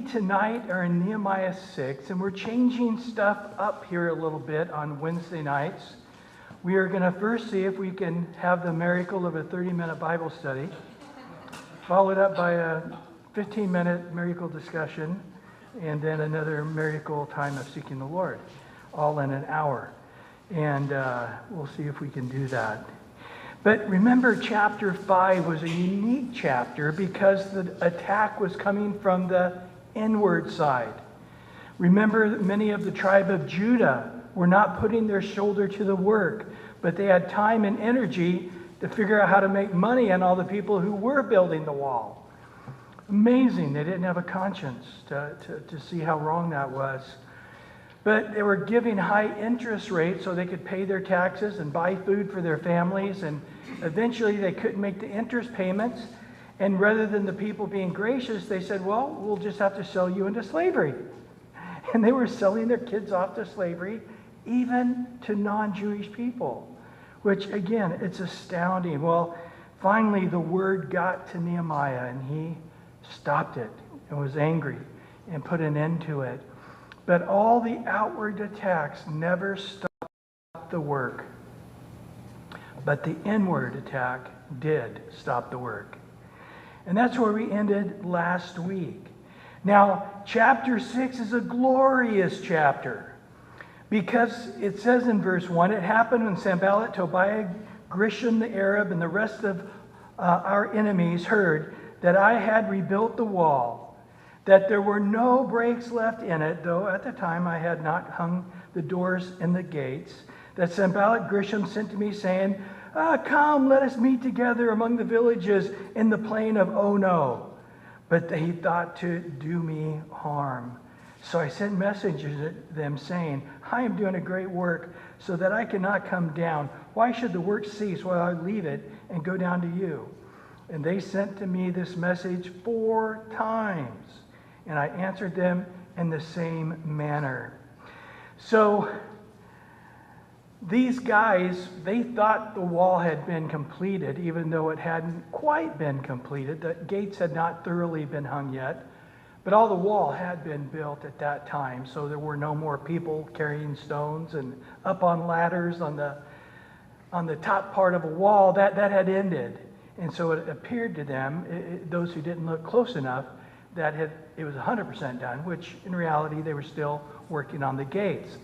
tonight are in Nehemiah 6, and we're changing stuff up here a little bit on Wednesday nights. We are going to first see if we can have the miracle of a 30-minute Bible study, followed up by a 15-minute miracle discussion, and then another miracle time of seeking the Lord, all in an hour. And we'll see if we can do that. But remember, chapter 5 was a unique chapter because the attack was coming from the inward side. Remember, many of the tribe of Judah were not putting their shoulder to the work, but they had time and energy to figure out how to make money on all the people who were building the wall. Amazing. They didn't have a conscience to see how wrong that was. But they were giving high interest rates so they could pay their taxes and buy food for their families. And eventually they couldn't make the interest payments. And rather than the people being gracious, they said, well, we'll just have to sell you into slavery. And they were selling their kids off to slavery, even to non-Jewish people, which, again, it's astounding. Well, finally the word got to Nehemiah, and he stopped it and was angry and put an end to it. But all the outward attacks never stopped the work. But the inward attack did stop the work. And that's where we ended last week. Now, chapter 6 is a glorious chapter because it says in verse 1, it happened when Sanballat, Tobiah, Geshem the Arab, and the rest of our enemies heard that I had rebuilt the wall, that there were no breaks left in it, though at the time I had not hung the doors and the gates, that Sanballat Geshem sent to me, saying, come, let us meet together among the villages in the plain of Ono. But they thought to do me harm. So I sent messengers to them, saying, I am doing a great work, so that I cannot come down. Why should the work cease while I leave it and go down to you? And they sent to me this message 4 times. And I answered them in the same manner. So these guys, they thought the wall had been completed, even though it hadn't quite been completed. The gates had not thoroughly been hung yet. But all the wall had been built at that time, so there were no more people carrying stones and up on ladders on the top part of a wall. That had ended. And so it appeared to them, those who didn't look close enough, that it was 100% done, which in reality they were still working on the gates.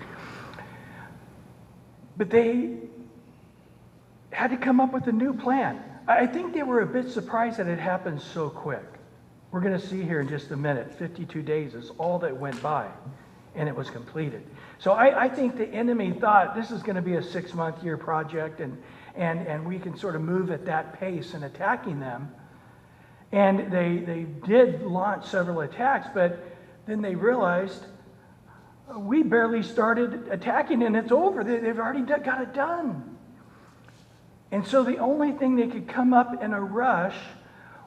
But they had to come up with a new plan. I think they were a bit surprised that it happened so quick. We're going to see here in just a minute, 52 days is all that went by, and it was completed. So I think the enemy thought this is going to be a 6-month-year project, and we can sort of move at that pace in attacking them. And they did launch several attacks, but then they realized, we barely started attacking and it's over. They've already got it done. And so the only thing they could come up in a rush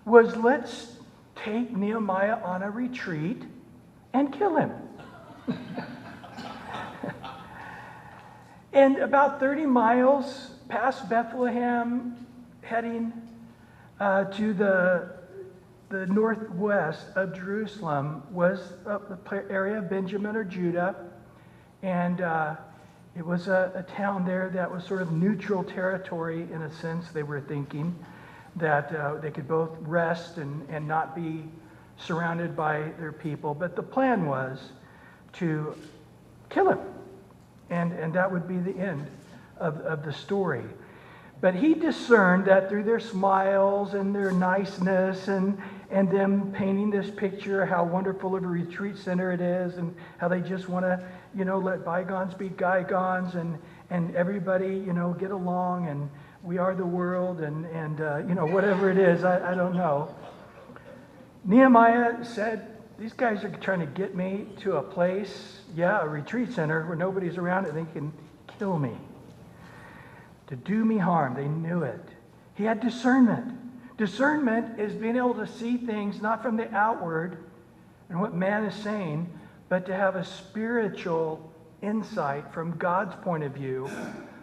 was, let's take Nehemiah on a retreat and kill him. And about 30 miles past Bethlehem, heading to the northwest of Jerusalem, was the area of Benjamin or Judah. And it was a town there that was sort of neutral territory in a sense. They were thinking that they could both rest and not be surrounded by their people. But the plan was to kill him. And that would be the end of the story. But he discerned that through their smiles and their niceness and them painting this picture how wonderful of a retreat center it is and how they just want to, let bygones be bygones and everybody, get along and we are the world and whatever it is, I don't know. Nehemiah said, these guys are trying to get me to a place, a retreat center where nobody's around and they can kill me. To do me harm. They knew it. He had discernment. Discernment is being able to see things not from the outward and what man is saying, but to have a spiritual insight from God's point of view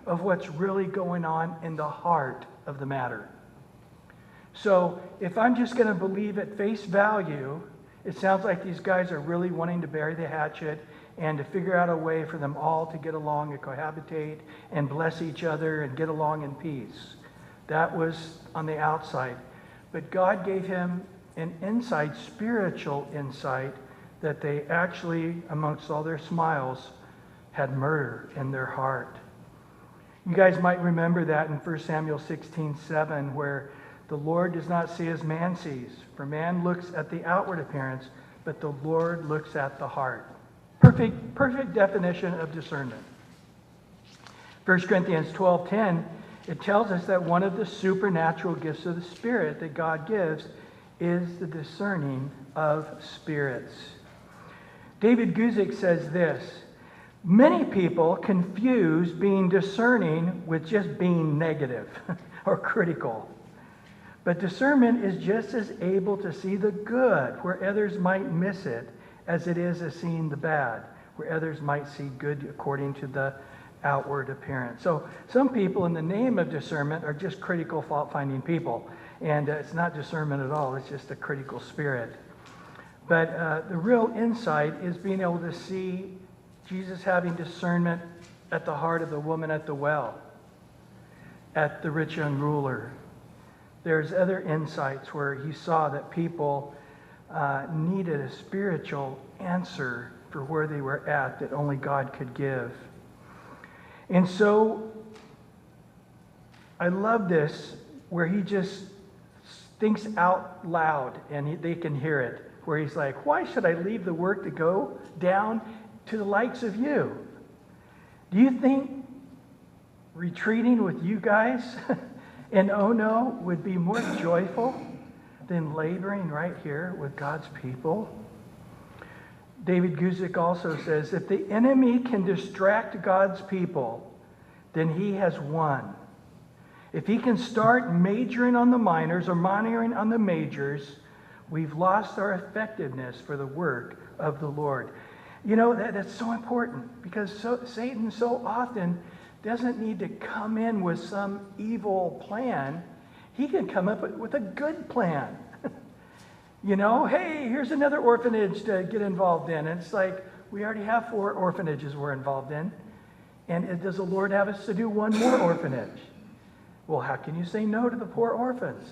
of what's really going on in the heart of the matter. So if I'm just going to believe at face value It sounds like these guys are really wanting to bury the hatchet and to figure out a way for them all to get along and cohabitate and bless each other and get along in peace. That was on the outside. But God gave him an insight, spiritual insight, that they actually, amongst all their smiles, had murder in their heart. You guys might remember that in 1 Samuel 16:7, where the Lord does not see as man sees. For man looks at the outward appearance, but the Lord looks at the heart. Perfect definition of discernment. 1 Corinthians 12:10, it tells us that one of the supernatural gifts of the Spirit that God gives is the discerning of spirits. David Guzik says this: many people confuse being discerning with just being negative or critical. But discernment is just as able to see the good where others might miss it as it is as seeing the bad where others might see good according to the outward appearance. So some people in the name of discernment are just critical, fault-finding people. And it's not discernment at all. It's just a critical spirit. But the real insight is being able to see Jesus having discernment at the heart of the woman at the well, at the rich young ruler. There's other insights where he saw that people needed a spiritual answer for where they were at that only God could give. And so I love this, where he just thinks out loud and they can hear it, where he's like, why should I leave the work to go down to the likes of you? Do you think retreating with you guys in Ono would be more joyful than laboring right here with God's people? David Guzik also says, if the enemy can distract God's people, then he has won. If he can start majoring on the minors or minoring on the majors, we've lost our effectiveness for the work of the Lord. You know, that's so important, because Satan so often doesn't need to come in with some evil plan. He can come up with a good plan. You know, hey, here's another orphanage to get involved in. And it's like, we already have 4 orphanages we're involved in. And does the Lord have us to do one more orphanage? Well, how can you say no to the poor orphans?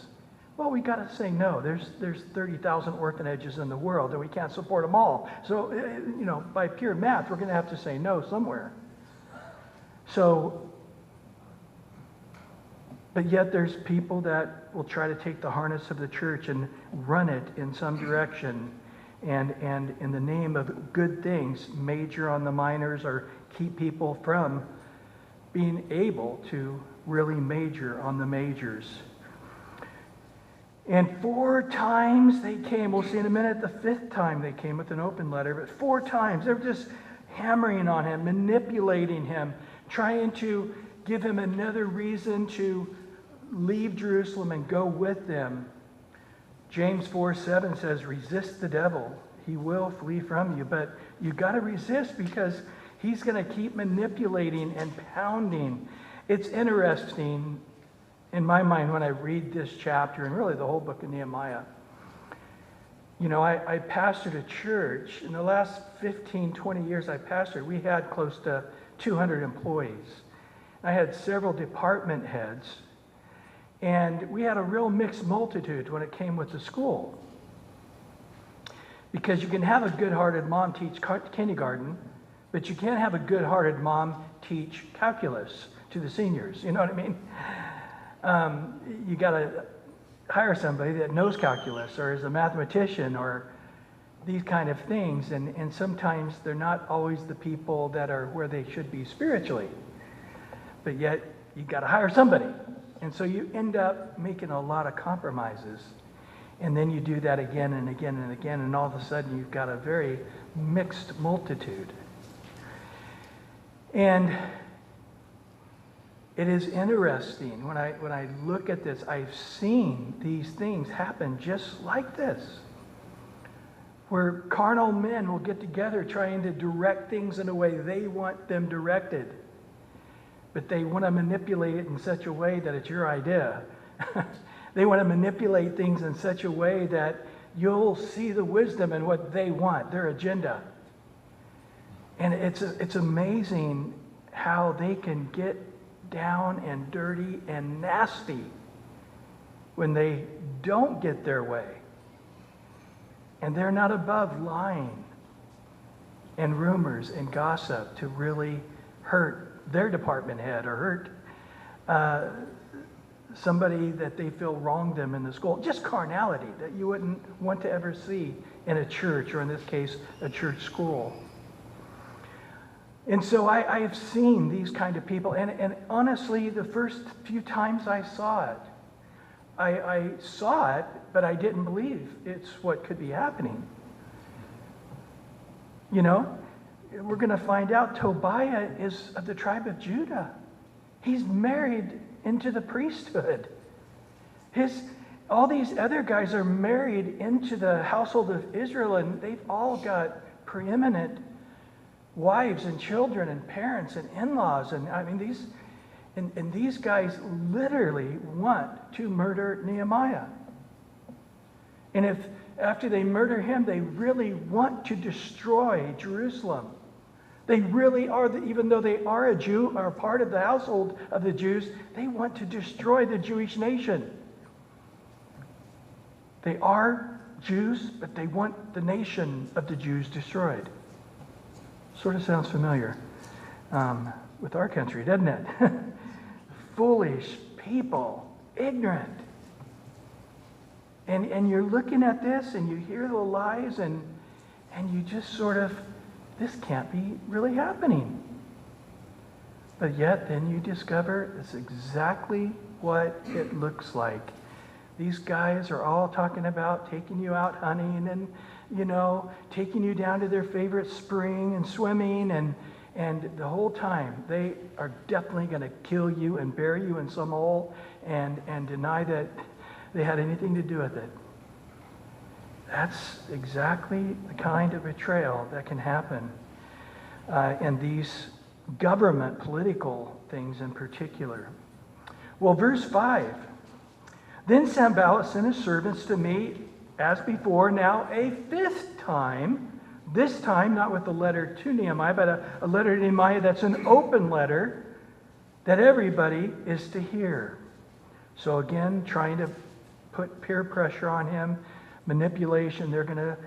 Well, we got to say no. There's 30,000 orphanages in the world, and we can't support them all. So, you know, by pure math, we're going to have to say no somewhere. So, but yet there's people that will try to take the harness of the church and run it in some direction, and in the name of good things, major on the minors or keep people from being able to really major on the majors. And 4 times they came. We'll see in a minute the 5th time they came with an open letter. But 4 times they were just hammering on him, manipulating him, trying to give him another reason to leave Jerusalem and go with them. James 4:7 says, resist the devil. He will flee from you. But you got to resist, because he's going to keep manipulating and pounding. It's interesting in my mind when I read this chapter, and really the whole book of Nehemiah. You know, I pastored a church. In the last 15, 20 years I pastored, we had close to 200 employees. I had several department heads, and we had a real mixed multitude when it came with the school. Because you can have a good-hearted mom teach kindergarten, but you can't have a good-hearted mom teach calculus to the seniors. You know what I mean? You got to hire somebody that knows calculus or is a mathematician or these kind of things. And sometimes they're not always the people that are where they should be spiritually. But yet, you got to hire somebody. And so you end up making a lot of compromises. And then you do that again and again and again, and all of a sudden you've got a very mixed multitude. And it is interesting, when I look at this, I've seen these things happen just like this, where carnal men will get together trying to direct things in a way they want them directed. But they want to manipulate it in such a way that it's your idea. They want to manipulate things in such a way that you'll see the wisdom in what they want, their agenda. And it's amazing how they can get down and dirty and nasty when they don't get their way. And they're not above lying and rumors and gossip to really hurt their department head or hurt somebody that they feel wronged them in the school. Just carnality that you wouldn't want to ever see in a church, or in this case, a church school. And so I have seen these kind of people, and honestly, the first few times I saw it, I saw it, but I didn't believe it's what could be happening. You know, we're going to find out Tobiah is of the tribe of Judah. He's married into the priesthood. All these other guys are married into the household of Israel, and they've all got preeminent wives and children and parents and in-laws. And I mean, these guys literally want to murder Nehemiah. And if after they murder him, they really want to destroy Jerusalem. They really are, even though they are a Jew, are part of the household of the Jews, they want to destroy the Jewish nation. They are Jews, but they want the nation of the Jews destroyed. Sort of sounds familiar with our country, doesn't it? Foolish people, ignorant. And you're looking at this and you hear the lies and you just sort of, this can't be really happening. But yet then you discover it's exactly what it looks like. These guys are all talking about taking you out hunting and, you know, taking you down to their favorite spring and swimming, and the whole time they are definitely going to kill you and bury you in some hole and deny that they had anything to do with it. That's exactly the kind of betrayal that can happen in these government political things in particular. Well, verse 5. Then Sanballat sent his servants to me as before, now a fifth time, this time not with a letter to Nehemiah, but a letter to Nehemiah that's an open letter that everybody is to hear. So again, trying to put peer pressure on him, manipulation. They're going to,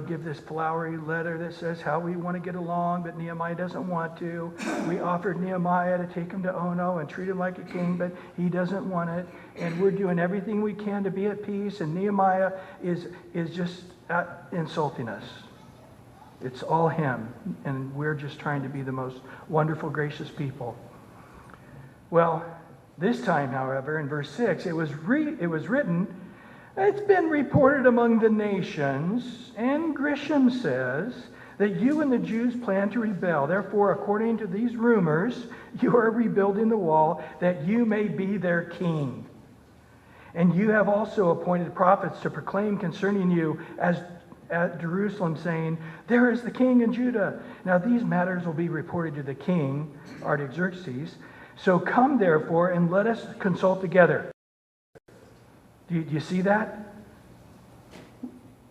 give this flowery letter that says how we want to get along, but Nehemiah doesn't want to. We offered Nehemiah to take him to Ono and treat him like a king, but he doesn't want it. And we're doing everything we can to be at peace, and Nehemiah is just insulting us. It's all him, and we're just trying to be the most wonderful, gracious people. Well, this time, however, in verse 6, it was written, it's been reported among the nations, and Grisham says, that you and the Jews plan to rebel. Therefore, according to these rumors, you are rebuilding the wall that you may be their king. And you have also appointed prophets to proclaim concerning you as at Jerusalem, saying, there is the king in Judah. Now these matters will be reported to the king, Artaxerxes. So come, therefore, and let us consult together. Do you see that?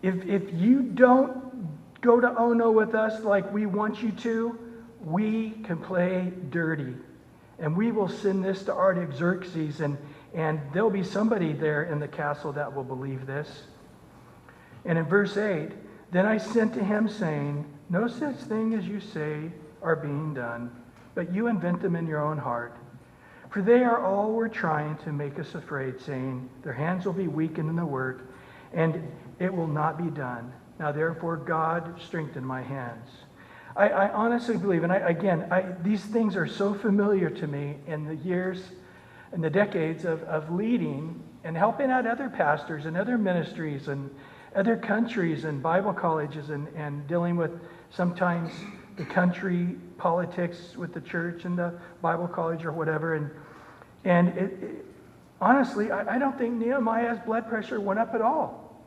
If you don't go to Ono with us like we want you to, we can play dirty. And we will send this to Artaxerxes, and there'll be somebody there in the castle that will believe this. And in verse 8, then I sent to him saying, no such thing as you say are being done, but you invent them in your own heart. For they were trying to make us afraid, saying, their hands will be weakened in the work, and it will not be done. Now therefore God strengthen my hands. I honestly believe, and these things are so familiar to me in the years and the decades of leading and helping out other pastors and other ministries and other countries and Bible colleges and dealing with sometimes the country politics with the church and the Bible college or whatever. And honestly, I don't think Nehemiah's blood pressure went up at all.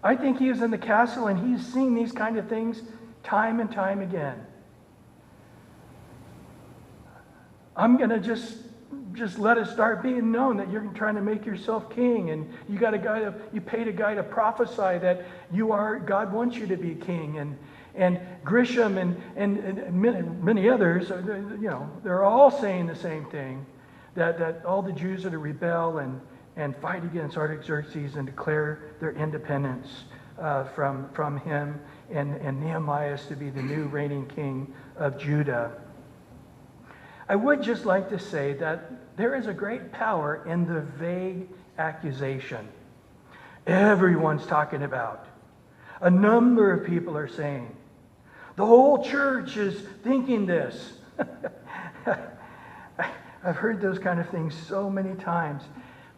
I think he was in the castle and he's seen these kind of things time and time again. I'm going to just just let it start being known that you're trying to make yourself king, and you paid a guy to prophesy that God wants you to be king, and Grisham and many others, they're all saying the same thing, that all the Jews are to rebel and fight against Artaxerxes and declare their independence from him, and Nehemiah is to be the new reigning king of Judah. I would just like to say that there is a great power in the vague accusation everyone's talking about. A number of people are saying, the whole church is thinking this. I've heard those kind of things so many times,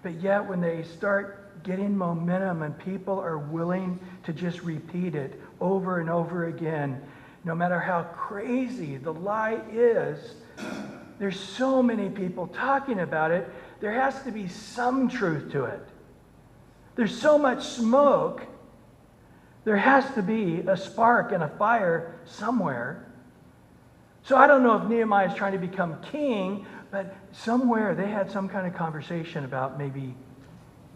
but yet when they start getting momentum and people are willing to just repeat it over and over again, no matter how crazy the lie is, there's so many people talking about it, there has to be some truth to it. There's so much smoke, there has to be a spark and a fire somewhere. So I don't know if Nehemiah is trying to become king, but somewhere they had some kind of conversation about maybe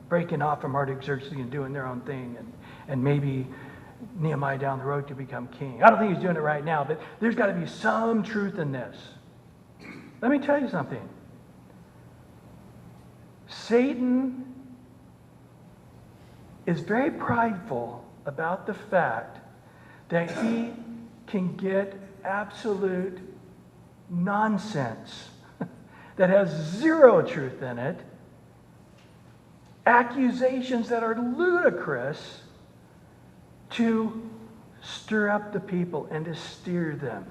breaking off from Artaxerxes and doing their own thing, and maybe Nehemiah down the road to become king. I don't think he's doing it right now, but there's got to be some truth in this. Let me tell you something. Satan is very prideful about the fact that he can get absolute nonsense that has zero truth in it, accusations that are ludicrous, to stir up the people and to steer them.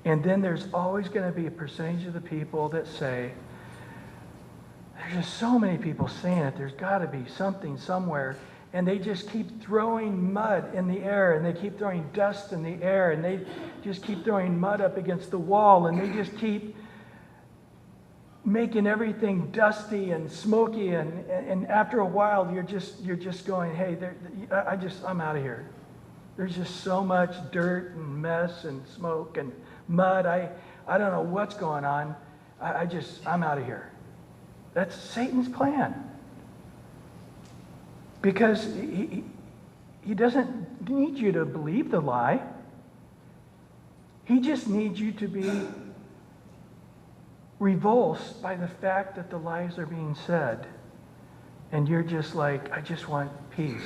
And then there's always going to be a percentage of the people that say, there's just so many people saying it, there's got to be something somewhere. And they just keep throwing mud in the air, and they keep throwing dust in the air, and they just keep throwing mud up against the wall, and they just keep making everything dusty and smoky. And after a while, you're just going, hey, I'm out of here. There's just so much dirt and mess and smoke and mud. I don't know what's going on. I'm out of here. That's Satan's plan. Because he doesn't need you to believe the lie. He just needs you to be revulsed by the fact that the lies are being said. And you're just like, I just want peace.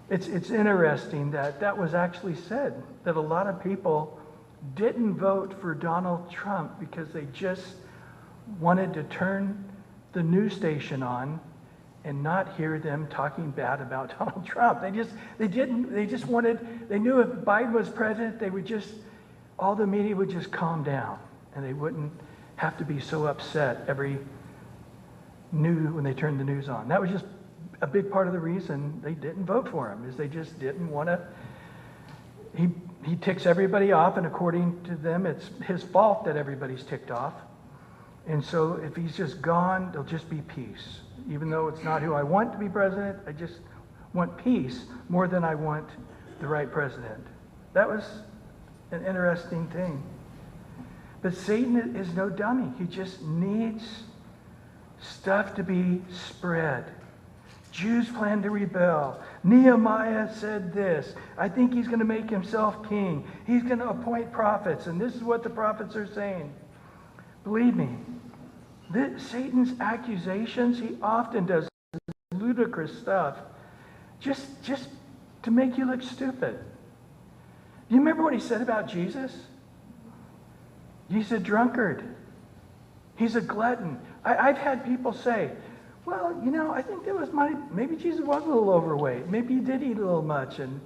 It's interesting that was actually said, that a lot of people didn't vote for Donald Trump because they just wanted to turn the news station on and not hear them talking bad about Donald Trump. They knew if Biden was president, all the media would just calm down, and they wouldn't have to be so upset when they turned the news on. That was just a big part of the reason they didn't vote for him, is they just didn't want to. He ticks everybody off, and according to them, it's his fault that everybody's ticked off. And so if he's just gone, there'll just be peace. Even though it's not who I want to be president, I just want peace more than I want the right president. That was an interesting thing. But Satan is no dummy. He just needs stuff to be spread. Jews plan to rebel. Nehemiah said this. I think he's going to make himself king. He's going to appoint prophets, and this is what the prophets are saying. Believe me, Satan's accusations, he often does ludicrous stuff just to make you look stupid. Do you remember what he said about Jesus? He's a drunkard. He's a glutton. I've had people say, well, I think maybe Jesus was a little overweight. Maybe he did eat a little much, and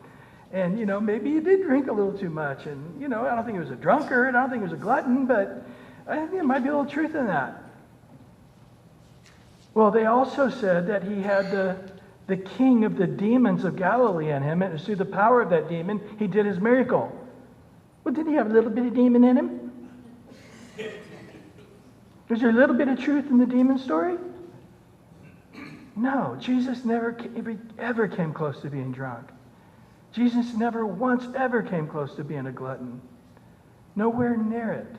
maybe he did drink a little too much. And, I don't think he was a drunkard. I don't think he was a glutton, but I think there might be a little truth in that. Well, they also said that he had the king of the demons of Galilee in him, and it was through the power of that demon he did his miracle. Well, did he have a little bit of demon in him? Was there a little bit of truth in the demon story? No, Jesus never ever came close to being drunk. Jesus never once ever came close to being a glutton. Nowhere near it.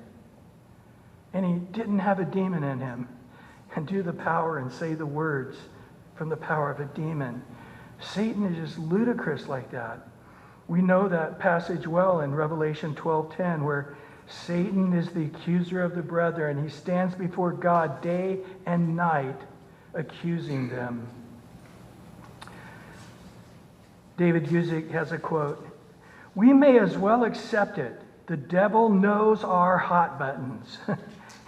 and he didn't have a demon in him and do the power and say the words from the power of a demon. Satan is just ludicrous like that. We know that passage well in Revelation 12:10, where Satan is the accuser of the brethren. He stands before God day and night accusing them. David Guzik has a quote, "We may as well accept it. The devil knows our hot buttons.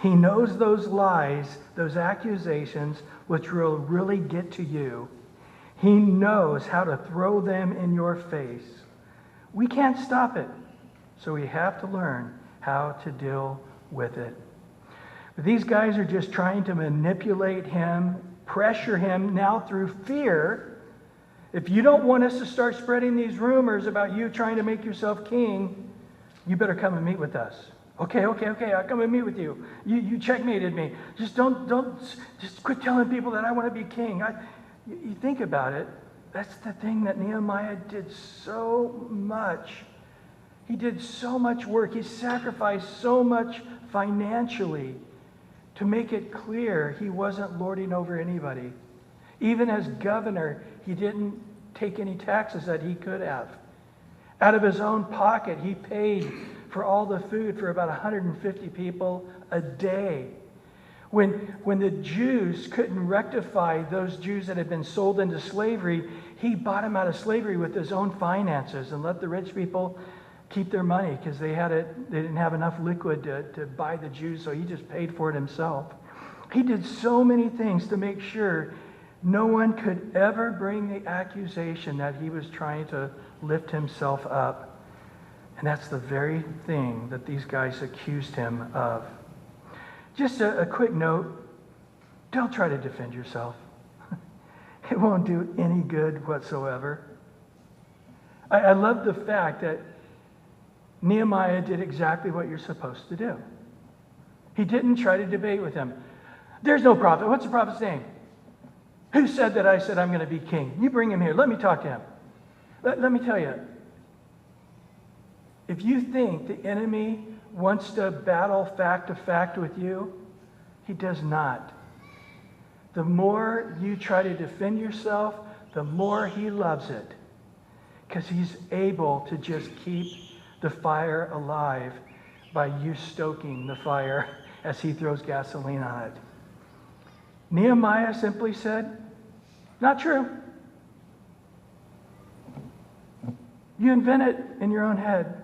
He knows those lies, those accusations, which will really get to you. He knows how to throw them in your face. We can't stop it, so we have to learn how to deal with it." But these guys are just trying to manipulate him, pressure him now through fear. If you don't want us to start spreading these rumors about you trying to make yourself king, you better come and meet with us. Okay, I'll come and meet with you. You checkmated me. Just just quit telling people that I want to be king. You think about it, that's the thing that Nehemiah did so much. He did so much work. He sacrificed so much financially to make it clear he wasn't lording over anybody. Even as governor, he didn't take any taxes that he could have. Out of his own pocket, he paid for all the food for about 150 people a day. When the Jews couldn't rectify those Jews that had been sold into slavery, he bought them out of slavery with his own finances and let the rich people keep their money because they didn't have enough liquid to buy the Jews, so he just paid for it himself. He did so many things to make sure no one could ever bring the accusation that he was trying to lift himself up. And that's the very thing that these guys accused him of. Just a quick note, don't try to defend yourself. It won't do any good whatsoever. I love the fact that Nehemiah did exactly what you're supposed to do. He didn't try to debate with him. There's no prophet. What's the prophet's name? Who said that I said I'm going to be king? You bring him here. Let me talk to him. Let me tell you. If you think the enemy wants to battle fact to fact with you, he does not. The more you try to defend yourself, the more he loves it. Because he's able to just keep the fire alive by you stoking the fire as he throws gasoline on it. Nehemiah simply said, not true. You invent it in your own head.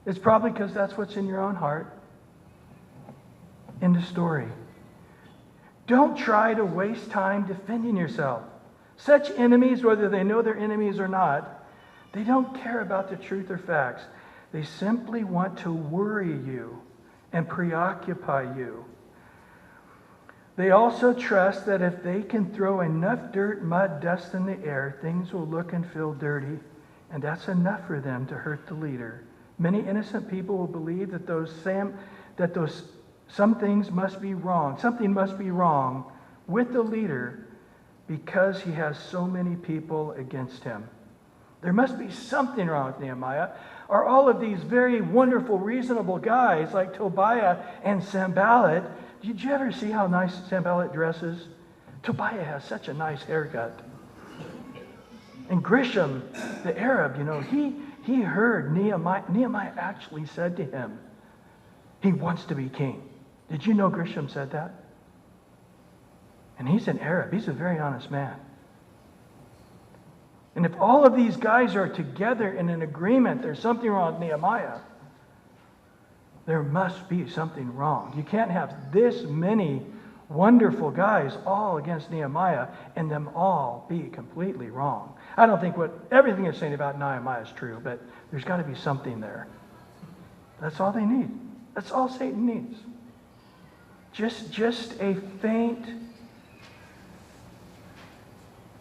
It's probably because that's what's in your own heart. End of story. Don't try to waste time defending yourself. Such enemies, whether they know they're enemies or not, they don't care about the truth or facts. They simply want to worry you and preoccupy you. They also trust that if they can throw enough dirt, mud, dust in the air, things will look and feel dirty, and that's enough for them to hurt the leader. Many innocent people will believe that some things must be wrong. Something must be wrong with the leader because he has so many people against him. There must be something wrong with Nehemiah. Are all of these very wonderful, reasonable guys like Tobiah and Sanballat? Did you ever see how nice Sanballat dresses? Tobiah has such a nice haircut. And Grisham, the Arab, he heard Nehemiah. Nehemiah actually said to him, he wants to be king. Did you know Grisham said that? And he's an Arab. He's a very honest man. And if all of these guys are together in an agreement, there's something wrong with Nehemiah. There must be something wrong. You can't have this many wonderful guys all against Nehemiah and them all be completely wrong. I don't think everything is saying about Nehemiah is true, but there's got to be something there. That's all they need. That's all Satan needs. Just a faint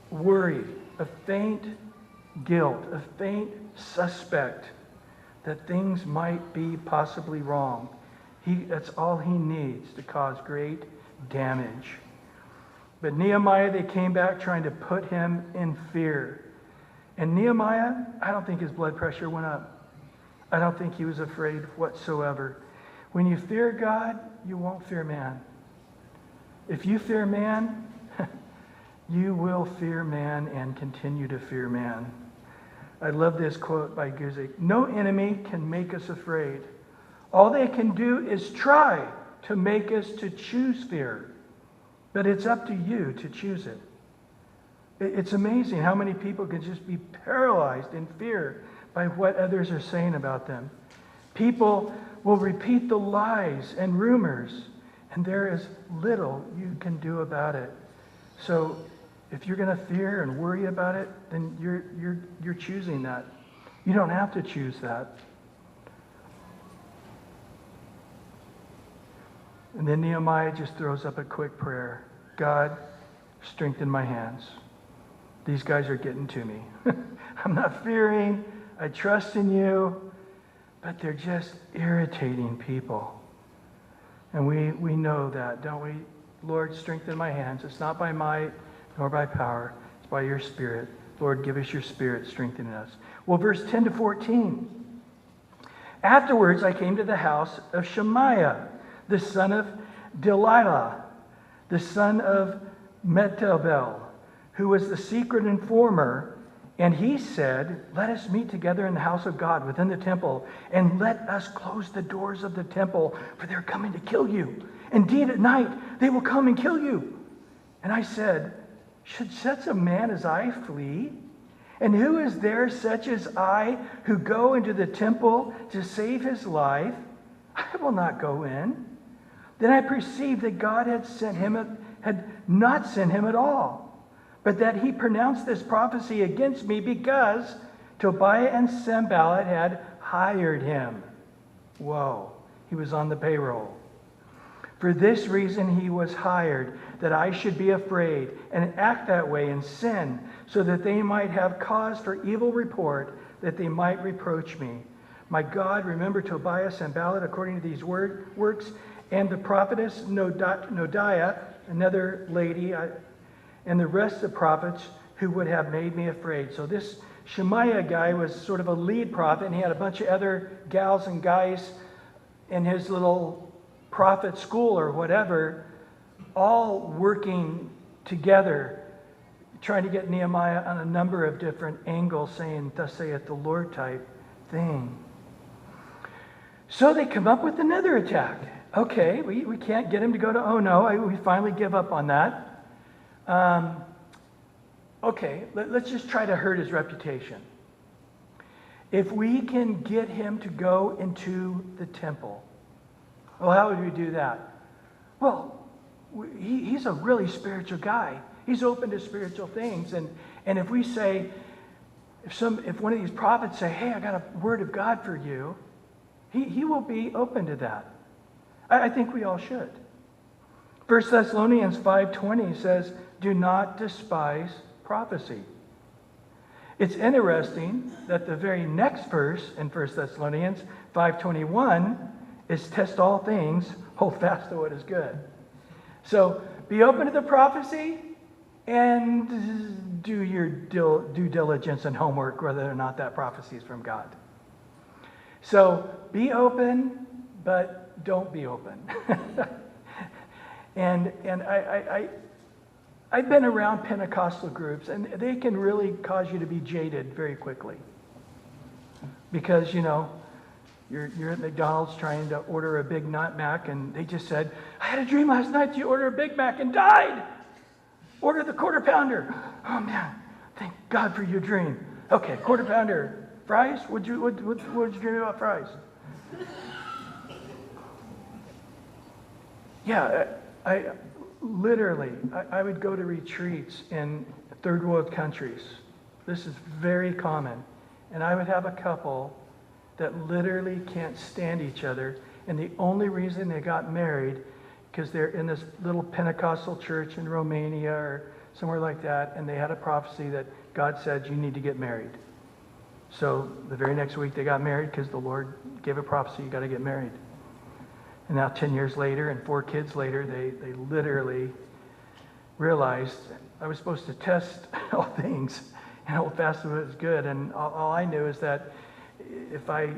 worry, a faint guilt, a faint suspect that things might be possibly wrong. That's all he needs to cause great damage. But Nehemiah, they came back trying to put him in fear. And Nehemiah, I don't think his blood pressure went up. I don't think he was afraid whatsoever. When you fear God, you won't fear man. If you fear man, you will fear man and continue to fear man. I love this quote by Guzik. No enemy can make us afraid. All they can do is try to make us to choose fear. But it's up to you to choose it. It's amazing how many people can just be paralyzed in fear by what others are saying about them. People will repeat the lies and rumors, and there is little you can do about it. So if you're going to fear and worry about it, then you're choosing that. You don't have to choose that. And then Nehemiah just throws up a quick prayer. God, strengthen my hands. These guys are getting to me. I'm not fearing. I trust in you. But they're just irritating people. And we know that, don't we? Lord, strengthen my hands. It's not by might nor by power. It's by your Spirit. Lord, give us your Spirit, strengthening us. Well, verse 10 to 14. Afterwards, I came to the house of Shemaiah, the son of Delilah, the son of Metabel, who was the secret informer. And he said, let us meet together in the house of God within the temple, and let us close the doors of the temple, for they're coming to kill you. Indeed, at night they will come and kill you. And I said, should such a man as I flee? And who is there such as I who go into the temple to save his life? I will not go in. Then I perceived that God had not sent him at all, but that he pronounced this prophecy against me because Tobiah and Sanballat had hired him. Whoa, he was on the payroll. For this reason he was hired, that I should be afraid and act that way and sin, so that they might have cause for evil report, that they might reproach me. My God, remember Tobiah, Sanballat, according to these works, and the prophetess Noadiah, another lady, and the rest of the prophets who would have made me afraid. So this Shemaiah guy was sort of a lead prophet, and he had a bunch of other gals and guys in his little prophet school or whatever, all working together, trying to get Nehemiah on a number of different angles, saying, thus saith the Lord type thing. So they come up with another attack. Okay, we can't get him to go to, oh no, we finally give up on that. Okay, let's just try to hurt his reputation. If we can get him to go into the temple, well, how would we do that? Well, he's a really spiritual guy. He's open to spiritual things. And if we say, if one of these prophets say, hey, I got a word of God for you, he will be open to that. I think we all should. 1 Thessalonians 5:20 says, do not despise prophecy. It's interesting that the very next verse in 1 Thessalonians 5:21 is test all things, hold fast to what is good. So be open to the prophecy and do your due diligence and homework whether or not that prophecy is from God. So be open, but don't be open. and I've been around Pentecostal groups, and they can really cause you to be jaded very quickly. Because, you're at McDonald's trying to order a Big Mac, and they just said, I had a dream last night you ordered a Big Mac and died. Order the quarter pounder. Oh man, thank God for your dream. Okay, quarter pounder. Fries? What'd you dream about fries? Yeah, I would go to retreats in third world countries. This is very common. And I would have a couple that literally can't stand each other. And the only reason they got married, because they're in this little Pentecostal church in Romania or somewhere like that, and they had a prophecy that God said, you need to get married. So the very next week they got married because the Lord gave a prophecy, you got to get married. And now 10 years later and 4 kids later, they literally realized I was supposed to test all things and hold fast to what is good. And all I knew is that if I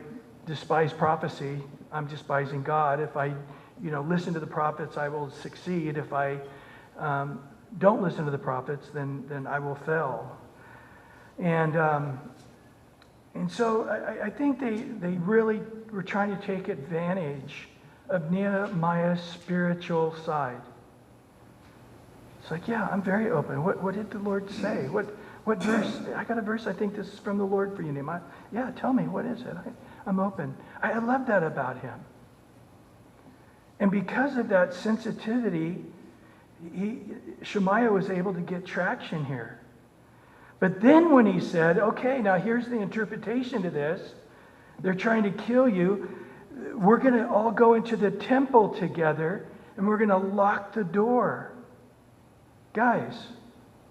despise prophecy, I'm despising God. If I, listen to the prophets, I will succeed. If I don't listen to the prophets, then I will fail. And so I think they really were trying to take advantage of Nehemiah's spiritual side. It's like, yeah, I'm very open. What did the Lord say? What verse? I got a verse, I think this is from the Lord for you, Nehemiah. Yeah, tell me, what is it? I'm open. I love that about him. And because of that sensitivity, Shemaiah was able to get traction here. But then when he said, okay, now here's the interpretation to this. They're trying to kill you. We're going to all go into the temple together, and we're going to lock the door. Guys,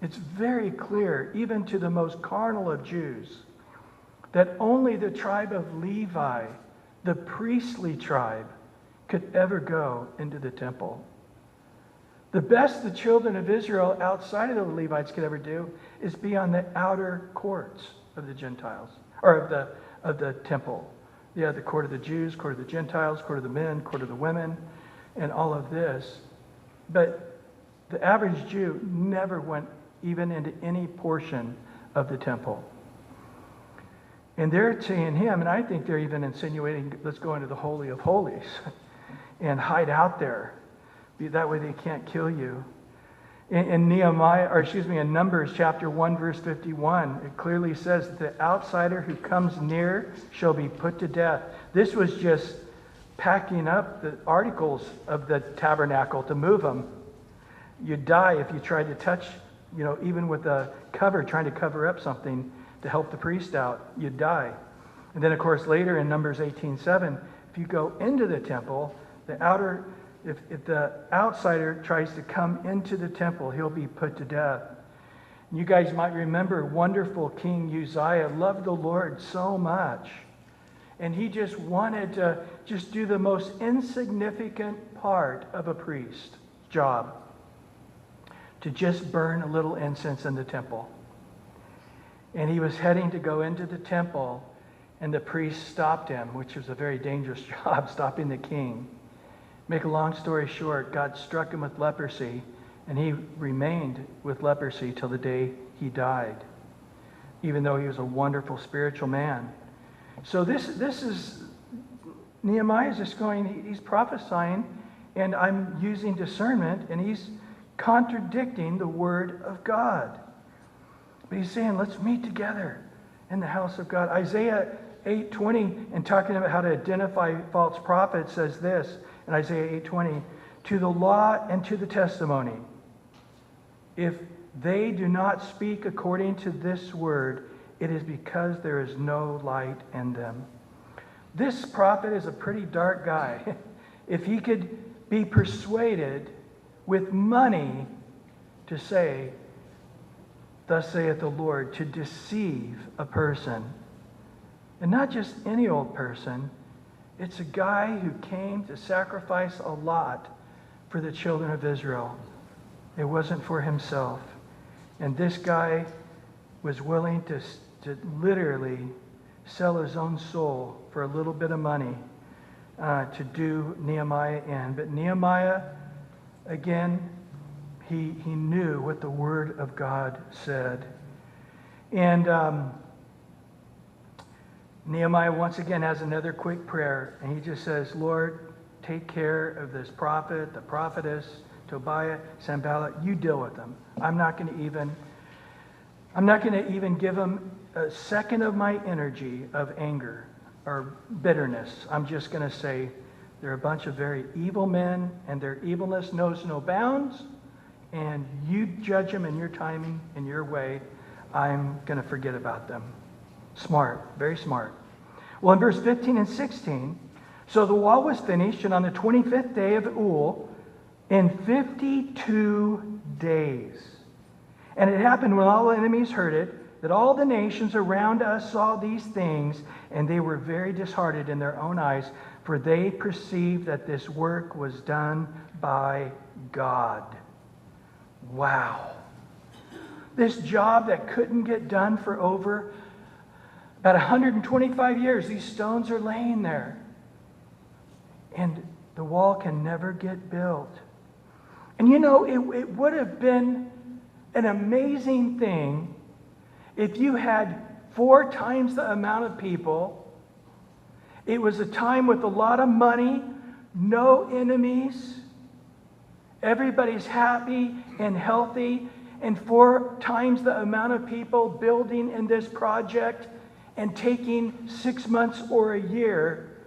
it's very clear, even to the most carnal of Jews, that only the tribe of Levi, the priestly tribe, could ever go into the temple. The best the children of Israel outside of the Levites could ever do is be on the outer courts of the Gentiles, or of the temple. Yeah, the court of the Jews, court of the Gentiles, court of the men, court of the women, and all of this. But the average Jew never went even into any portion of the temple. And they're saying him, and I think they're even insinuating, let's go into the Holy of Holies and hide out there. That way they can't kill you. In Numbers chapter 1, verse 51, it clearly says that the outsider who comes near shall be put to death. This was just packing up the articles of the tabernacle to move them. You'd die if you tried to touch, even with a cover, trying to cover up something to help the priest out, you'd die. And then, of course, later in Numbers 18:7, if you go into the temple, if the outsider tries to come into the temple, he'll be put to death. You guys might remember wonderful King Uzziah loved the Lord so much. And he just wanted to just do the most insignificant part of a priest's job, to just burn a little incense in the temple. And he was heading to go into the temple, and the priest stopped him, which was a very dangerous job, stopping the king. Make a long story short, God struck him with leprosy, and he remained with leprosy till the day he died, even though he was a wonderful spiritual man. So this is, Nehemiah is just going, he's prophesying, and I'm using discernment, and he's contradicting the word of God. But he's saying, let's meet together in the house of God. Isaiah 8:20, and talking about how to identify false prophets, says this in Isaiah 8:20, to the law and to the testimony, if they do not speak according to this word, it is because there is no light in them. This prophet is a pretty dark guy. If he could be persuaded with money to say, thus saith the Lord, to deceive a person. And not just any old person. It's a guy who came to sacrifice a lot for the children of Israel. It wasn't for himself. And this guy was willing to literally sell his own soul for a little bit of money to do Nehemiah in. But Nehemiah, again, he knew what the Word of God said. And Nehemiah once again has another quick prayer, and he just says, Lord, take care of this prophet, the prophetess, Tobiah, Sanballat. You deal with them. I'm not going to even give them a second of my energy of anger or bitterness. I'm just going to say they're a bunch of very evil men, and their evilness knows no bounds, and you judge them in your timing, in your way. I'm going to forget about them. Smart, very smart. Well, in verse 15 and 16, so the wall was finished, and on the 25th day of Elul, in 52 days. And it happened when all the enemies heard it, that all the nations around us saw these things, and they were very disheartened in their own eyes, for they perceived that this work was done by God. Wow. This job that couldn't get done for over about 125 years, these stones are laying there. and the wall can never get built. And you know, it would have been an amazing thing if you had 4 times the amount of people. It was a time with a lot of money, no enemies. Everybody's happy and healthy, and 4 times the amount of people building in this project and taking 6 months or a year.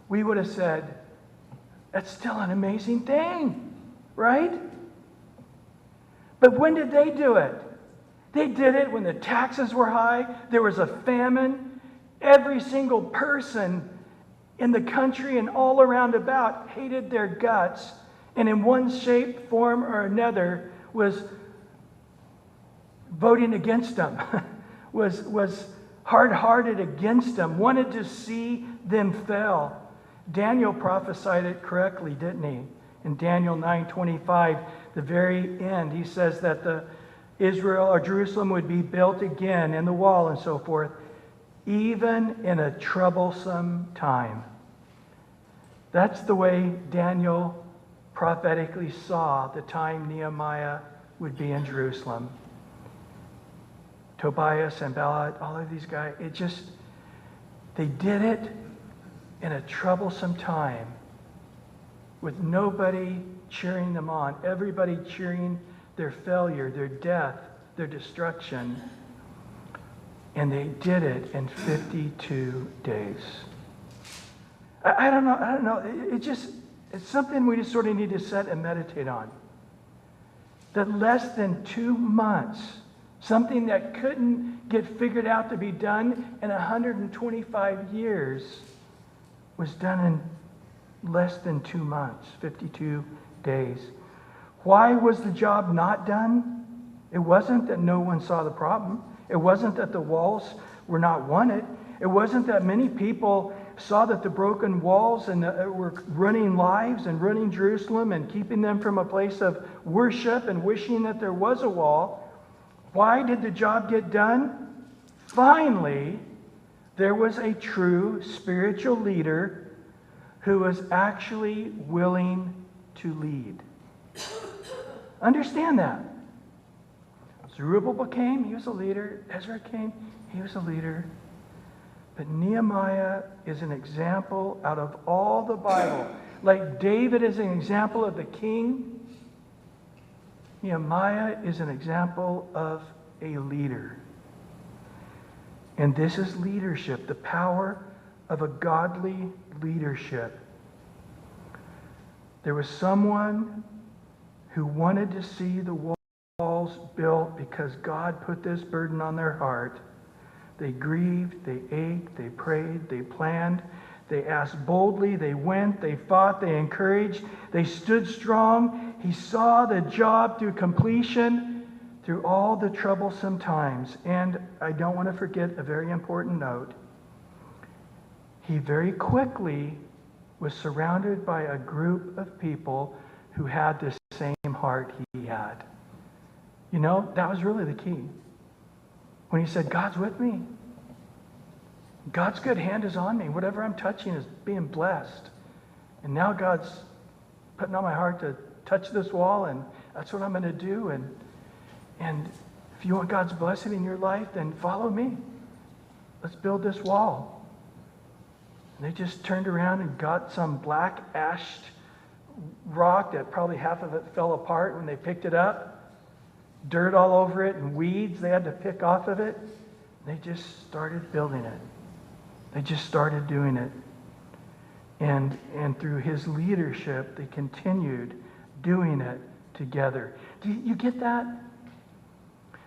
We would have said, that's still an amazing thing, right? But when did they do it? They did it when the taxes were high, there was a famine. Every single person in the country and all around about hated their guts, and in one shape, form, or another was voting against them, was hard-hearted against them, wanted to see them fail. Daniel prophesied it correctly, didn't he? In Daniel 9:25, the very end, he says that the Israel or Jerusalem would be built again, and the wall and so forth, even in a troublesome time. That's the way Daniel prophetically saw the time Nehemiah would be in Jerusalem. Tobias and Ballad, all of these guys, they did it in a troublesome time with nobody cheering them on, everybody cheering their failure, their death, their destruction. And they did it in 52 days. I don't know. It's something we just sort of need to sit and meditate on. That less than 2 months, something that couldn't get figured out to be done in 125 years, was done in less than 2 months, 52 days. Why was the job not done? It wasn't that no one saw the problem. It wasn't that the walls were not wanted. It wasn't that many people saw that the broken walls and were running lives and running Jerusalem and keeping them from a place of worship and wishing that there was a wall. Why did the job get done? Finally, there was a true spiritual leader who was actually willing to lead. Understand that. Zerubbabel came, he was a leader. Ezra came, he was a leader. But Nehemiah is an example out of all the Bible. Like David is an example of the king, Nehemiah is an example of a leader. And this is leadership, the power of a godly leadership. There was someone who wanted to see the walls built because God put this burden on their heart. They grieved, they ached, they prayed, they planned, they asked boldly, they went, they fought, they encouraged, they stood strong. He saw the job through completion, through all the troublesome times. And I don't want to forget a very important note. He very quickly was surrounded by a group of people who had the same heart he had. You know, that was really the key. When he said, God's with me. God's good hand is on me. Whatever I'm touching is being blessed. And now God's putting on my heart to touch this wall, and that's what I'm going to do. And if you want God's blessing in your life, then follow me. Let's build this wall. And they just turned around and got some black ashed rock that probably half of it fell apart when they picked it up. Dirt all over it and weeds they had to pick off of it. They just started building it. They just started doing it. And through his leadership, they continued doing it together. Do you get that?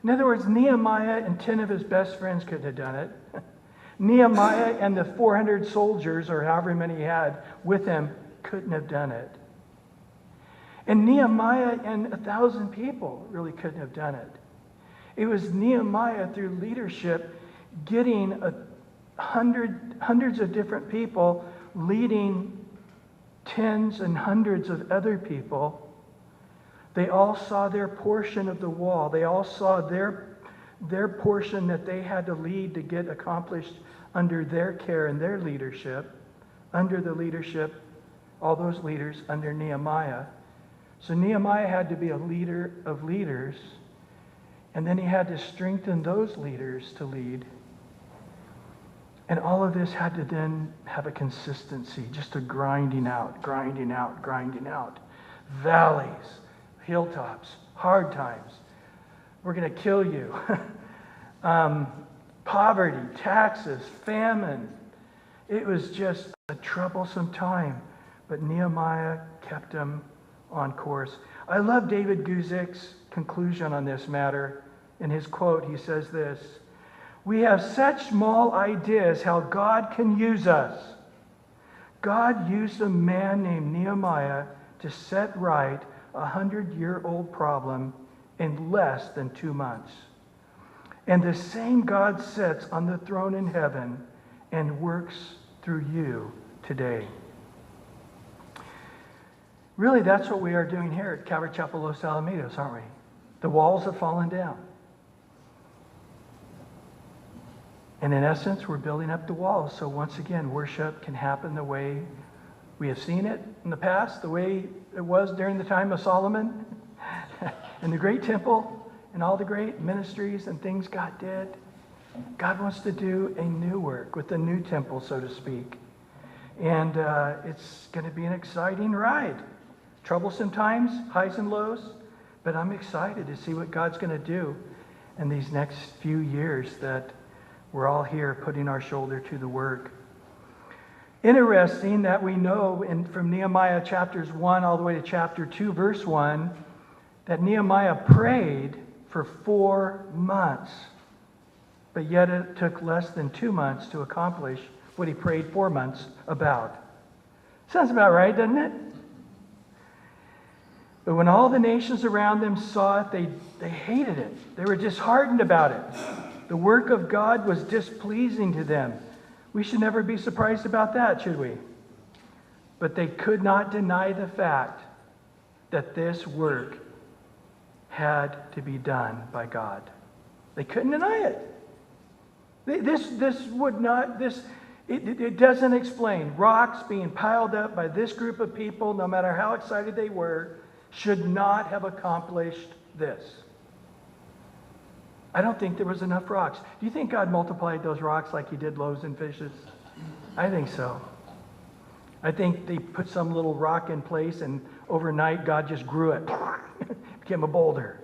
In other words, Nehemiah and 10 of his best friends couldn't have done it. Nehemiah and the 400 soldiers, or however many he had with him, couldn't have done it. And Nehemiah and 1,000 people really couldn't have done it. It was Nehemiah, through leadership, getting hundreds of different people, leading tens and hundreds of other people. They all saw their portion of the wall. They all saw their portion that they had to lead to get accomplished under their care and their leadership, under the leadership all those leaders under Nehemiah. So Nehemiah had to be a leader of leaders, and then he had to strengthen those leaders to lead. And all of this had to then have a consistency, just a grinding out. Valleys, hilltops, hard times. We're going to kill you. Poverty, taxes, famine. It was just a troublesome time, but Nehemiah kept them on course. I love David Guzik's conclusion on this matter. In his quote, he says this: "We have such small ideas how God can use us. God used a man named Nehemiah to set right a 100-year-old problem in less than 2 months. And the same God sits on the throne in heaven and works through you today." Really, that's what we are doing here at Calvary Chapel Los Alamitos, aren't we? The walls have fallen down. And in essence, we're building up the walls. So once again, worship can happen the way we have seen it in the past, the way it was during the time of Solomon, and the great temple, and all the great ministries and things God did. God wants to do a new work with a new temple, so to speak. And it's going to be an exciting ride. Troublesome times, highs and lows, but I'm excited to see what God's going to do in these next few years that we're all here putting our shoulder to the work. Interesting that we know from Nehemiah chapters 1 all the way to chapter 2, verse 1, that Nehemiah prayed for 4 months. But yet it took less than 2 months to accomplish what he prayed 4 months about. Sounds about right, doesn't it? But when all the nations around them saw it, they hated it. They were disheartened about it. The work of God was displeasing to them. We should never be surprised about that, should we? But they could not deny the fact that this work had to be done by God. They couldn't deny it. It doesn't explain. Rocks being piled up by this group of people, no matter how excited they were, should not have accomplished this. I don't think there was enough rocks. Do you think God multiplied those rocks like he did loaves and fishes? I think so. I think they put some little rock in place and overnight God just grew it. Became a boulder.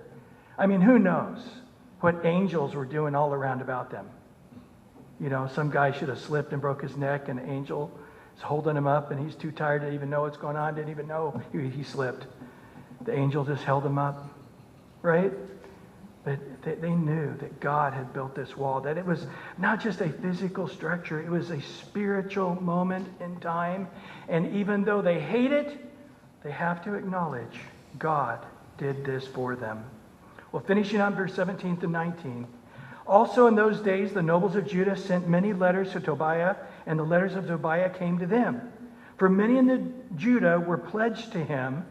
I mean, who knows what angels were doing all around about them. You know, some guy should have slipped and broke his neck, and the angel is holding him up, and he's too tired to even know what's going on, didn't even know he slipped. The angel just held him up, right? But they knew that God had built this wall, that it was not just a physical structure, it was a spiritual moment in time. And even though they hate it, they have to acknowledge God did this for them. Well, finishing on verse 17 to 19. Also in those days, the nobles of Judah sent many letters to Tobiah, and the letters of Tobiah came to them. For many in Judah were pledged to him,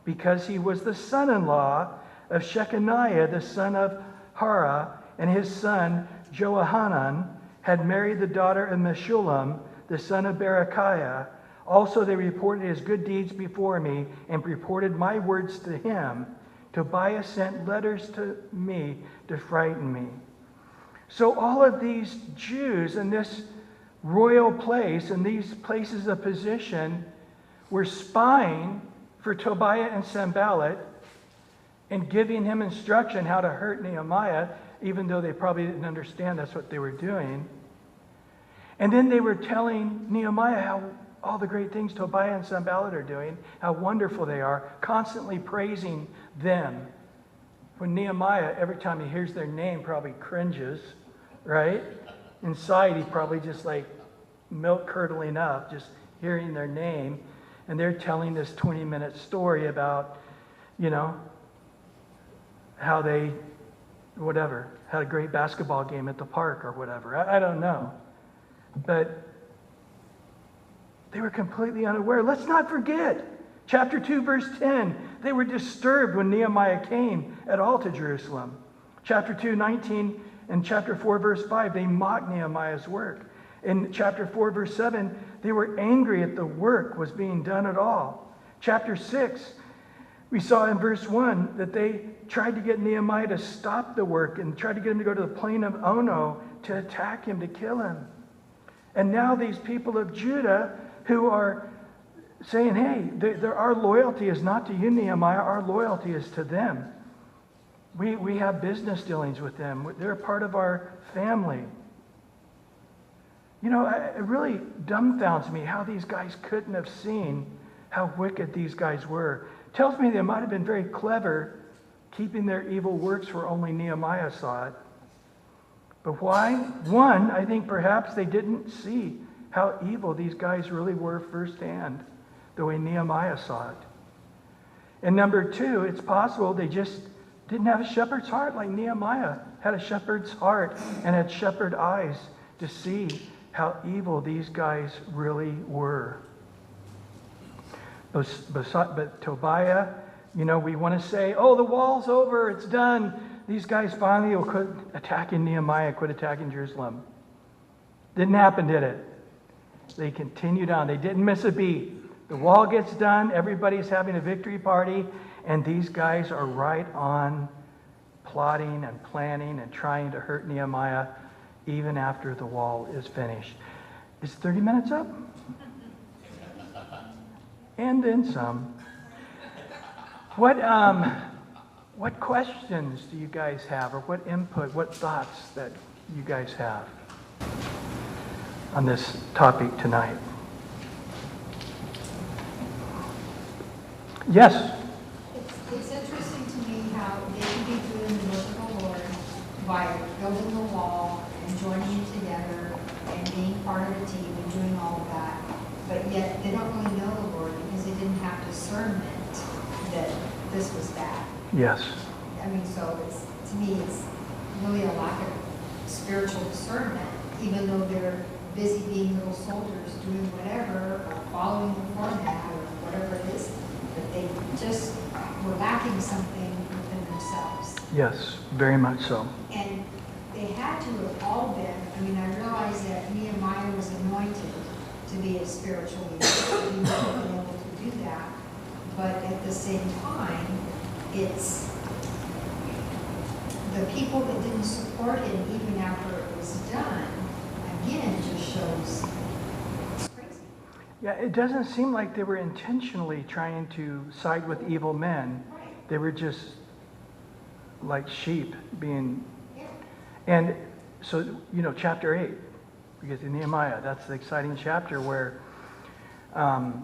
because he was the son-in-law of Shechaniah, the son of Hara, and his son Johanan had married the daughter of Meshullam, the son of Berechiah. Also they reported his good deeds before me, and reported my words to him. Tobiah sent letters to me to frighten me. So all of these Jews in this royal place, in these places of position, were spying for Tobiah and Sanballat and giving him instruction how to hurt Nehemiah, even though they probably didn't understand that's what they were doing. And then they were telling Nehemiah how all the great things Tobiah and Sanballat are doing, how wonderful they are, constantly praising them. When Nehemiah, every time he hears their name, probably cringes, right? Inside, he probably just like milk curdling up, just hearing their name. And they're telling this 20-minute story about, you know, how they, whatever, had a great basketball game at the park or whatever. I don't know. But they were completely unaware. Let's not forget, chapter 2, verse 10, they were disturbed when Nehemiah came at all to Jerusalem. Chapter 2, 19, and chapter 4, verse 5, they mocked Nehemiah's work. In chapter 4, verse 7, they were angry at the work was being done at all. Chapter 6, we saw in verse 1 that they tried to get Nehemiah to stop the work and tried to get him to go to the plain of Ono to attack him, to kill him. And now these people of Judah who are saying, hey, our loyalty is not to you, Nehemiah. Our loyalty is to them. We have business dealings with them. They're a part of our family. You know, it really dumbfounds me how these guys couldn't have seen how wicked these guys were. Tells me they might have been very clever keeping their evil works where only Nehemiah saw it. But why? One, I think perhaps they didn't see how evil these guys really were firsthand, the way Nehemiah saw it. And number two, it's possible they just didn't have a shepherd's heart like Nehemiah had a shepherd's heart and had shepherd eyes to see how evil these guys really were. But Tobiah, you know, we want to say, oh, the wall's over, it's done. These guys finally will quit attacking Nehemiah, quit attacking Jerusalem. Didn't happen, did it? They continued on. They didn't miss a beat. The wall gets done, everybody's having a victory party, and these guys are right on plotting and planning and trying to hurt Nehemiah even after the wall is finished. Is 30 minutes up? And then some. What questions do you guys have, or what input, what thoughts that you guys have on this topic tonight? Yes? It's interesting to me how they can be doing the work of the Lord by building the wall and joining together and being part of a team and doing all of that, but yet they don't really know the Lord because they didn't have discernment that this was bad. Yes. I mean, so to me, it's really a lack of spiritual discernment, even though they're busy being little soldiers doing whatever, or following the format, or whatever it is, but they just were lacking something within themselves. Yes, very much so. And they had to have all been, I mean, I realize that Nehemiah was anointed to be a spiritual leader. He would have been able to do that. But at the same time, it's the people that didn't support him even after it was done, again, just shows it's crazy. Yeah, it doesn't seem like they were intentionally trying to side with evil men. Right. They were just like sheep being... Yeah. And so, you know, chapter 8, because in Nehemiah, that's the exciting chapter where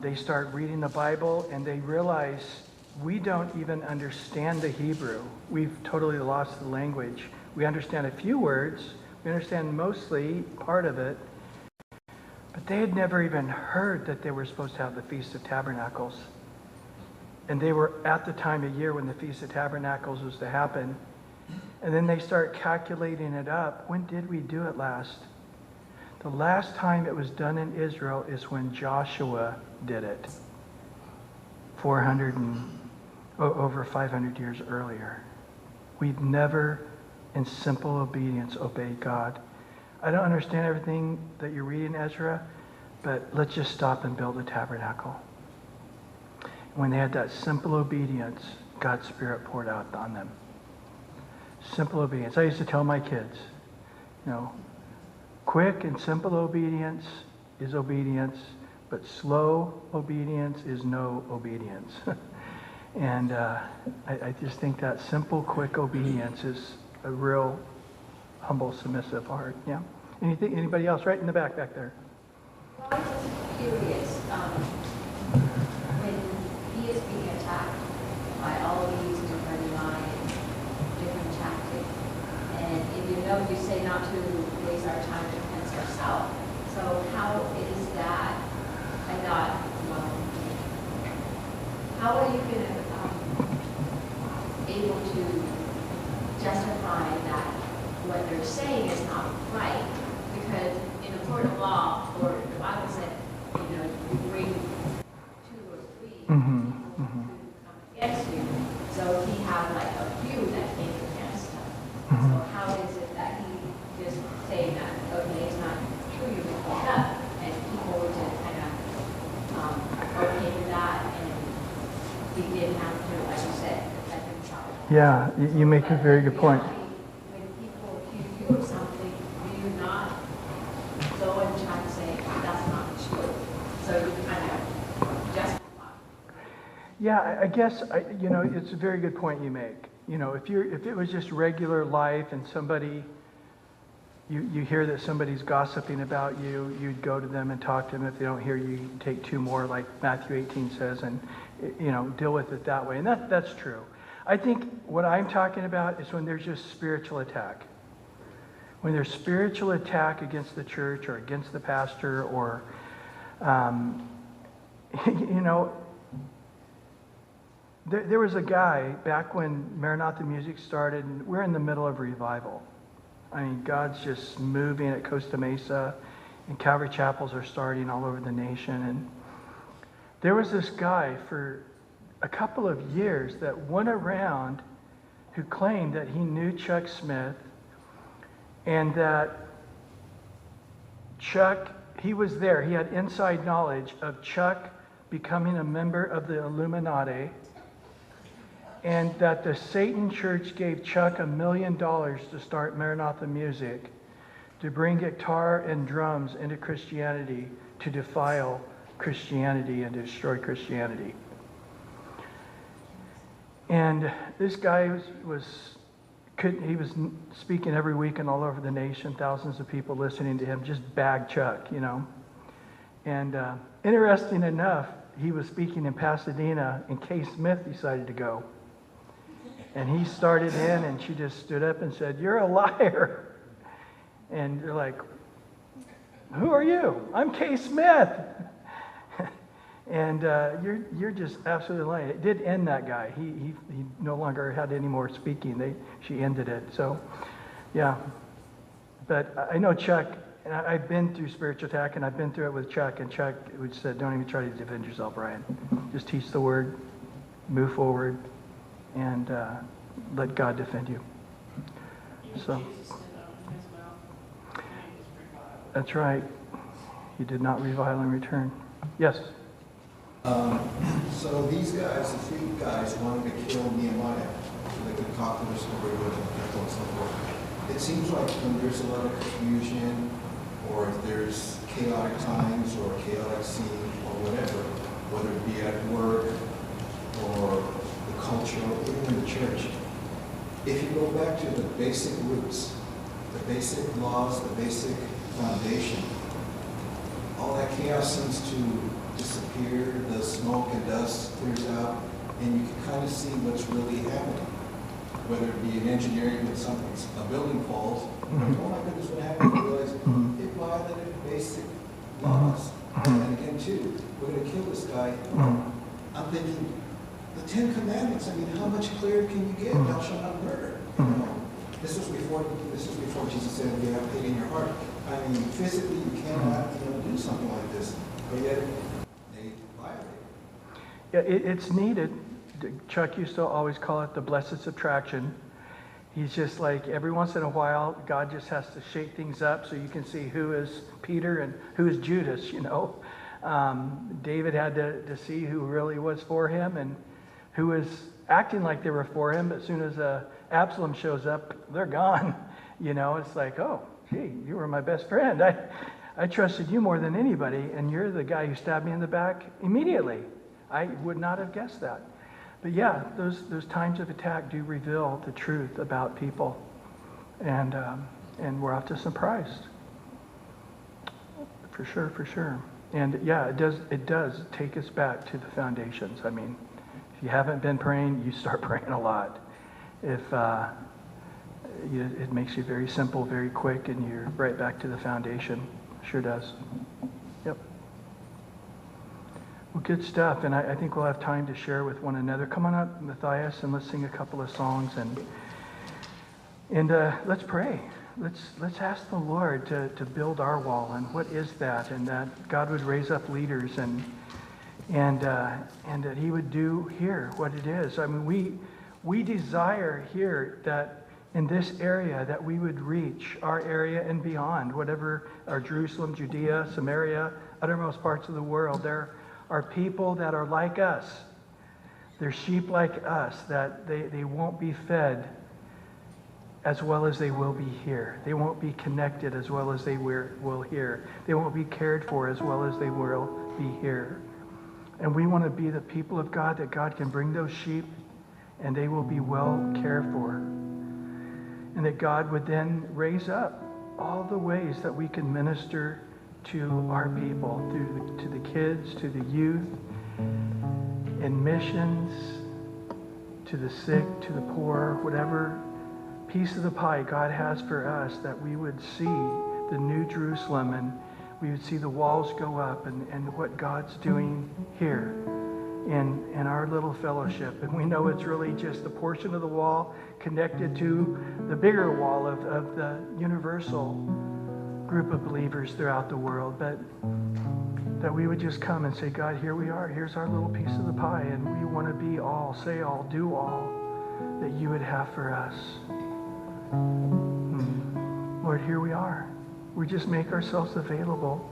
they start reading the Bible and they realize we don't even understand the Hebrew. We've totally lost the language. We understand a few words. We understand mostly part of it. But they had never even heard that they were supposed to have the Feast of Tabernacles. And they were at the time of year when the Feast of Tabernacles was to happen. And then they start calculating it up. When did we do it last? The last time it was done in Israel is when Joshua did it. Over 500 years earlier. We've never, in simple obedience, obeyed God. I don't understand everything that you're reading, Ezra, but let's just stop and build a tabernacle. When they had that simple obedience, God's Spirit poured out on them. Simple obedience. I used to tell my kids, you know, quick and simple obedience is obedience, but slow obedience is no obedience. And I just think that simple, quick obedience is a real humble, submissive heart. Yeah. Anybody else? Right in the back there. Well, I was just curious. When he is being attacked by all of these different lines, different tactics, and if you know, you say not to waste our time against ourselves. So how is that? I thought, well, how are you going to able to justify that what they're saying is not right? Because in a court of law, or the Bible said, you know, you bring 2 or 3 people who come against you. So he had like a few that came against him. So how is it that he just saying that, okay, it's not true, you're wrong? Yeah, you make a very good point. When people accuse you of something, do you not go and try to say, that's not true? So you kind of justify. Yeah, I guess, it's a very good point you make. If it was just regular life and somebody, you hear that somebody's gossiping about you, you'd go to them and talk to them. If they don't hear you, you take two more, like Matthew 18 says, and, deal with it that way. And that's true. I think what I'm talking about is when there's just spiritual attack. When there's spiritual attack against the church or against the pastor or, There was a guy back when Maranatha Music started, and we're in the middle of revival. I mean, God's just moving at Costa Mesa, and Calvary chapels are starting all over the nation. And there was this guy for a couple of years that went around who claimed that he knew Chuck Smith and that Chuck, he was there. He had inside knowledge of Chuck becoming a member of the Illuminati, and that the Satan Church gave Chuck $1 million to start Maranatha Music, to bring guitar and drums into Christianity, to defile Christianity and destroy Christianity. And this guy was speaking every week and all over the nation, thousands of people listening to him, just bag Chuck, And interesting enough, he was speaking in Pasadena, and Kay Smith decided to go. And he started in, and she just stood up and said, "You're a liar." And you're like, "Who are you?" "I'm Kay Smith." And you're just absolutely lying. It did end that guy. He no longer had any more speaking. She ended it. So, yeah. But I know Chuck, and I've been through spiritual attack, and I've been through it with Chuck. And Chuck would said, "Don't even try to defend yourself, Bryan. Just teach the word, move forward, and let God defend you." So that's right. He did not revile in return. Yes. So these guys, the three guys, wanted to kill Nehemiah so they could copy the story with him and so forth. It seems like when there's a lot of confusion, or if there's chaotic times or a chaotic scene or whatever, whether it be at work or the culture or even in the church, if you go back to the basic roots, the basic laws, the basic foundation, all that chaos seems to disappear, the smoke and dust clears out, and you can kind of see what's really happening. Whether it be in engineering that a building falls, oh my goodness, what happened? You realize it violated basic laws. And again, too, we're going to kill this guy. I'm thinking, the Ten Commandments, I mean, how much clearer can you get? Thou shalt not murder. This was before Jesus said, "You have hate in your heart." I mean, physically, you cannot do something like this, but yet they violate. Yeah, it's needed. Chuck used to always call it the blessed subtraction. He's just like, every once in a while, God just has to shake things up so you can see who is Peter and who is Judas, David had to see who really was for him and who was acting like they were for him, but as soon as Absalom shows up, they're gone. It's like, oh, gee, you were my best friend. I trusted you more than anybody, and you're the guy who stabbed me in the back immediately. I would not have guessed that. But yeah, those times of attack do reveal the truth about people, and we're often surprised. For sure. And yeah, it does take us back to the foundations. I mean, if you haven't been praying, you start praying a lot. If it makes you very simple, very quick, and you're right back to the foundation. Sure does. Yep. Well, good stuff, and I think we'll have time to share with one another. Come on up, Matthias, and let's sing a couple of songs, and let's pray. Let's ask the Lord to build our wall, and what is that, and that God would raise up leaders, and that He would do here what it is. I mean, we desire here that in this area that we would reach our area and beyond, whatever our Jerusalem, Judea, Samaria, uttermost parts of the world. There are people that are like us, They're sheep like us, that they won't be fed as well as they will be here. They won't be connected as well as they will here. They won't be cared for as well as they will be here. And we want to be the people of God, that God can bring those sheep and they will be well cared for. And that God would then raise up all the ways that we can minister to our people, to the kids, to the youth, in missions, to the sick, to the poor, whatever piece of the pie God has for us, that we would see the New Jerusalem and we would see the walls go up and what God's doing here in our little fellowship. And we know it's really just a portion of the wall connected to the bigger wall of the universal group of believers throughout the world. But that we would just come and say, God, here we are. Here's our little piece of the pie, and we want to be all, say all, do all that you would have for us. Lord, here we are. We just make ourselves available.